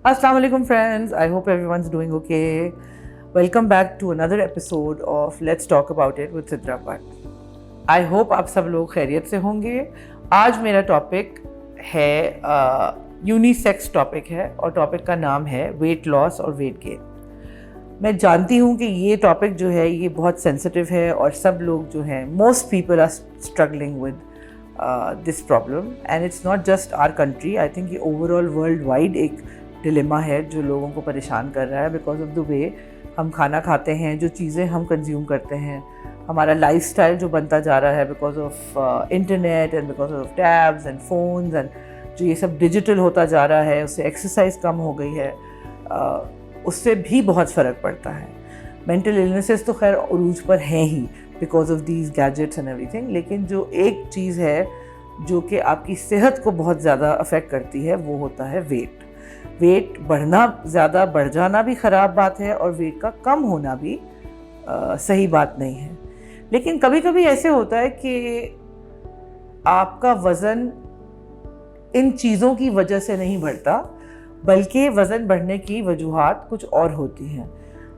Assalamu alaikum friends, I hope everyone's doing okay. Welcome back to another episode of Let's Talk About It with Sidra Bhatt. I hope आप सब लोग खैरियत से होंगे. आज मेरा टॉपिक है यूनिसेक्स टॉपिक है और टॉपिक का नाम है वेट लॉस और वेट गेन. मैं जानती हूँ कि ये टॉपिक जो है ये बहुत सेंसिटिव है और सब लोग जो हैं most people are struggling with this problem and it's not just our country. I think ये ओवरऑल वर्ल्ड वाइड एक डिलेमा है जो लोगों को परेशान कर रहा है बिकॉज ऑफ द वे हम खाना खाते हैं, जो चीज़ें हम कंज्यूम करते हैं, हमारा लाइफस्टाइल जो बनता जा रहा है because of internet and because of tabs and phones and जो ये सब डिजिटल होता जा रहा है, उससे एक्सरसाइज कम हो गई है, उससे भी बहुत फ़र्क पड़ता है. मेंटल इलनेसेस तो खैर उरूज पर हैं ही because of these gadgets and everything, लेकिन जो एक चीज़ है जो कि आपकी सेहत को बहुत ज़्यादा अफेक्ट करती है वो होता है वेट. वेट बढ़ना, ज़्यादा बढ़ जाना भी ख़राब बात है और वेट का कम होना भी सही बात नहीं है. लेकिन कभी कभी ऐसे होता है कि आपका वज़न इन चीज़ों की वजह से नहीं बढ़ता बल्कि वज़न बढ़ने की वजूहात कुछ और होती हैं.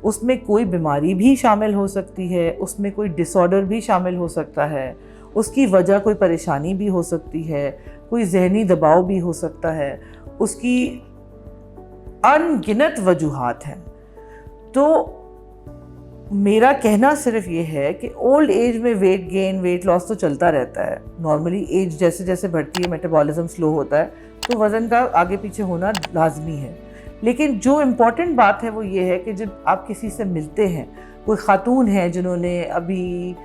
उसमें कोई बीमारी भी शामिल हो सकती है, उसमें कोई डिसऑर्डर भी शामिल हो सकता है, उसकी वजह कोई परेशानी भी हो सकती है, कोई जहनी दबाव भी हो सकता है, उसकी अनगिनत वजूहात हैं. तो मेरा कहना सिर्फ ये है कि ओल्ड एज में वेट गेन वेट लॉस तो चलता रहता है. नॉर्मली एज जैसे जैसे बढ़ती है, मेटाबॉलिज्म स्लो होता है तो वज़न का आगे पीछे होना लाजमी है. लेकिन जो इम्पॉर्टेंट बात है वो ये है कि जब आप किसी से मिलते हैं, कोई खातून है जिन्होंने अभी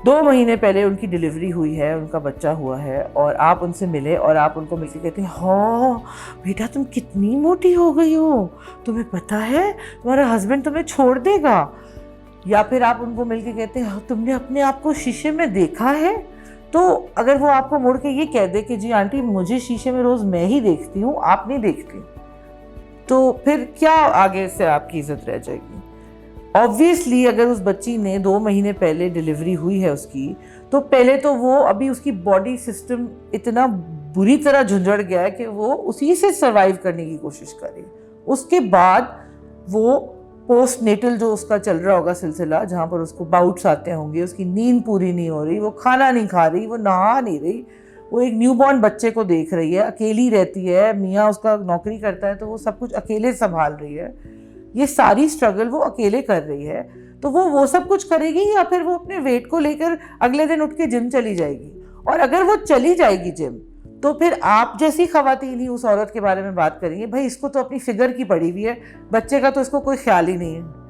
2 महीने पहले उनकी डिलीवरी हुई है, उनका बच्चा हुआ है और आप उनसे मिले और आप उनको मिलकर कहते हैं हाँ बेटा तुम कितनी मोटी हो गई हो, तुम्हें पता है तुम्हारा हस्बैंड तुम्हें छोड़ देगा. या फिर आप उनको मिलकर कहते हैं हाँ, तुमने अपने आप को शीशे में देखा है. तो अगर वो आपको मुड़ के ये कह दे कि जी आंटी मुझे शीशे में रोज़ मैं ही देखती हूँ, आप नहीं देखती, तो फिर क्या आगे से आपकी इज्जत रह जाएगी. ऑब्वियसली अगर उस बच्ची ने 2 महीने पहले डिलीवरी हुई है उसकी, तो पहले तो वो अभी उसकी बॉडी सिस्टम इतना बुरी तरह झुंझड़ गया है कि वो उसी से सर्वाइव करने की कोशिश करे. उसके बाद वो पोस्ट नेटल जो उसका चल रहा होगा सिलसिला, जहाँ पर उसको बाउट्स आते होंगे, उसकी नींद पूरी नहीं हो रही, वो खाना नहीं खा रही, वो नहा नहीं रही, वो एक न्यूबॉर्न बच्चे को देख रही है, अकेली रहती है, मियाँ उसका नौकरी करता है तो वो सब कुछ अकेले संभाल रही है, ये सारी स्ट्रगल वो अकेले कर रही है. तो वो सब कुछ करेगी या फिर वो अपने वेट को लेकर अगले दिन उठ के जिम चली जाएगी. और अगर वो चली जाएगी जिम तो फिर आप जैसी खवातीन ही उस औरत के बारे में बात करेंगे, भाई इसको तो अपनी फिगर की पड़ी हुई है, बच्चे का तो इसको कोई ख्याल ही नहीं है.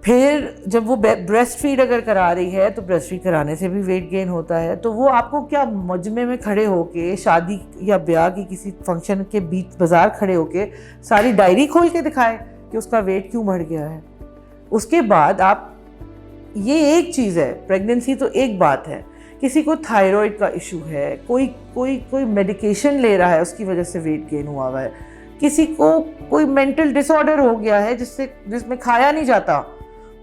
फिर जब वो ब्रेस्ट फीड अगर करा रही है तो ब्रेस्ट फीड कराने से भी वेट गेन होता है. तो वो आपको क्या मजमे में खड़े होके, शादी या ब्याह की किसी फंक्शन के बीच बाजार खड़े होके सारी डायरी खोल के दिखाए कि उसका वेट क्यों बढ़ गया है. उसके बाद आप, ये एक चीज़ है, प्रेगनेंसी तो एक बात है, किसी को थायराइड का इशू है, कोई कोई कोई मेडिकेशन ले रहा है उसकी वजह से वेट गेन हुआ है, किसी को कोई मेंटल डिसऑर्डर हो गया है जिसमें खाया नहीं जाता,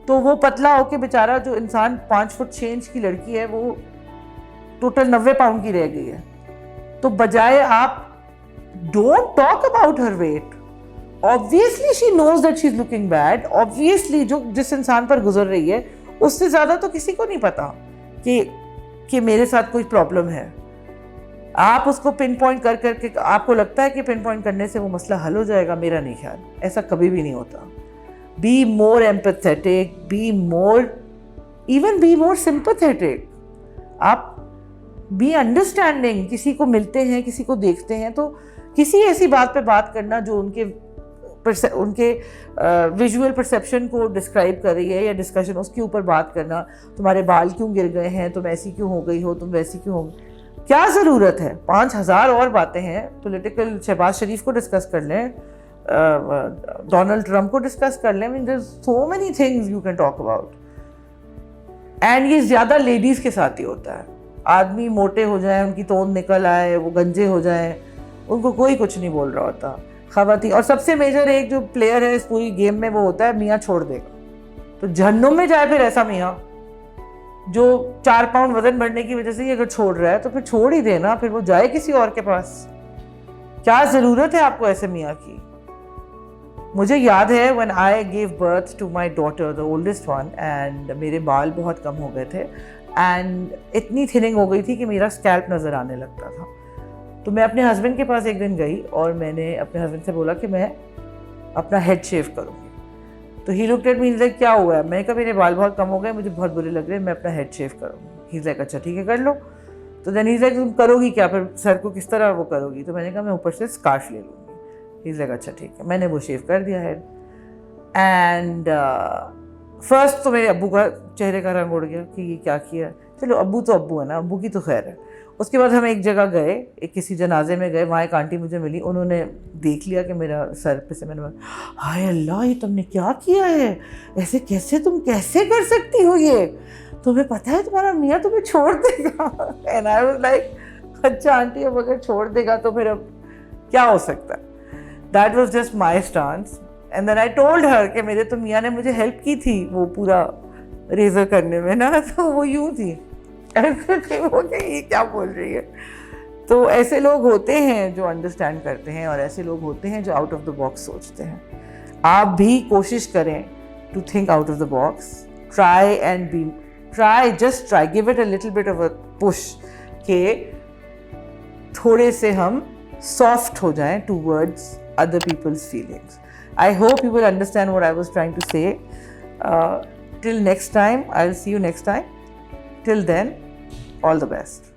तो वो पतला होके बेचारा, जो इंसान 5 फुट 6 इंच की लड़की है वो टोटल 90 पाउंड की रह गई है. तो बजाय आप don't talk about her weight, obviously she knows that she is looking bad. Obviously जिस इंसान पर गुजर रही है उससे ज़्यादा तो किसी को नहीं पता कि मेरे साथ कोई प्रॉब्लम है. आप उसको पिन पॉइंट कर करके, आपको लगता है कि पिन पॉइंट करने से वो मसला हल हो जाएगा. मेरा नहीं ख्याल, ऐसा कभी भी नहीं होता. Be more empathetic, be more sympathetic. आप be understanding. किसी को मिलते हैं, किसी को देखते हैं तो किसी ऐसी बात पे बात करना जो उनके विजुअल परसेप्शन को डिस्क्राइब कर रही है या डिस्कशन उसके ऊपर बात करना. तुम्हारे बाल क्यों गिर गए हैं, तुम ऐसी क्यों हो गई हो, तुम वैसी क्यों हो गई, क्या ज़रूरत है. 5000 और बातें हैं. पॉलिटिकल शहबाज शरीफ को डिस्कस कर लें, डोनाल्ड ट्रंप को डिस्कस कर लें. Mean there so many things you can talk about. And ये ज़्यादा लेडीज़ के साथ ही होता है. आदमी मोटे हो जाएं, उनकी तोंद निकल आए, वो गंजे हो जाएं, उनको कोई कुछ नहीं बोल रहा होता. खवातीन, और सबसे मेजर एक जो प्लेयर है इस पूरी गेम में वो होता है मियाँ छोड़ देगा. तो जहन्नुम में जाए फिर ऐसा मियाँ जो 4 पाउंड वजन बढ़ने की वजह से ही अगर छोड़ रहा है तो फिर छोड़ ही देना, फिर वो जाए किसी और के पास. क्या ज़रूरत है आपको ऐसे मियाँ की? मुझे याद है when I gave birth to my daughter, the oldest one, and मेरे बाल बहुत कम हो गए थे and इतनी थिनिंग हो गई थी कि मेरा स्कैल्प नज़र आने लगता था। तो मैं अपने हस्बैंड के पास एक दिन गई और मैंने अपने हस्बैंड से बोला कि मैं अपना हेड शेव करूँगी। तो he looked at me, like क्या हुआ है? मैंने कहा मेरे बाल बहुत कम हो गए, मुझे बहुत बुरे लग रहे हैं, मैं अपना हेड शेव करूँगी। ही लाइक अच्छा ठीक है कर लो। तो देन ही लाइक तुम करोगी क्या, फिर सर को किस तरह वो करोगी? तो मैंने कहा मैं ऊपर से स्कार्फ ले लूँगी। ही लाइक अच्छा ठीक है। मैंने वो शेव कर दिया हेड एंड फर्स्ट तो मेरे अब्बू का चेहरे का रंग उड़ गया कि ये क्या किया। चलो अब्बू तो अब्बू है ना, अब्बू की तो खैर है। उसके बाद हम एक जगह गए, एक किसी जनाजे में गए, वहाँ एक आंटी मुझे मिली, उन्होंने देख लिया कि मेरा सर पे से, मैंने बोला हाय अल्लाह ये तुमने क्या किया है, ऐसे कैसे तुम कैसे कर सकती हो ये, तुम्हें पता है तुम्हारा मियाँ तुम्हें छोड़ देगा। एंड आई वाज लाइक अच्छा आंटी अब अगर छोड़ देगा तो फिर अब क्या हो सकता है। That was just my stance and then I told her कि मेरे तो मियाँ ने मुझे हेल्प की थी वो पूरा रेजर करने में ना, तो वो यूँ थी वो ये क्या बोल रही है। तो ऐसे लोग होते हैं जो अंडरस्टैंड करते हैं और ऐसे लोग होते हैं जो आउट ऑफ द बॉक्स सोचते हैं। आप भी कोशिश करें to think out of the box, just try, give it a little bit of a push के थोड़े से हम सॉफ्ट हो जाएं towards other people's feelings. I hope you will understand what I was trying to say. Till next time, I'll see you next time. Till then, all the best.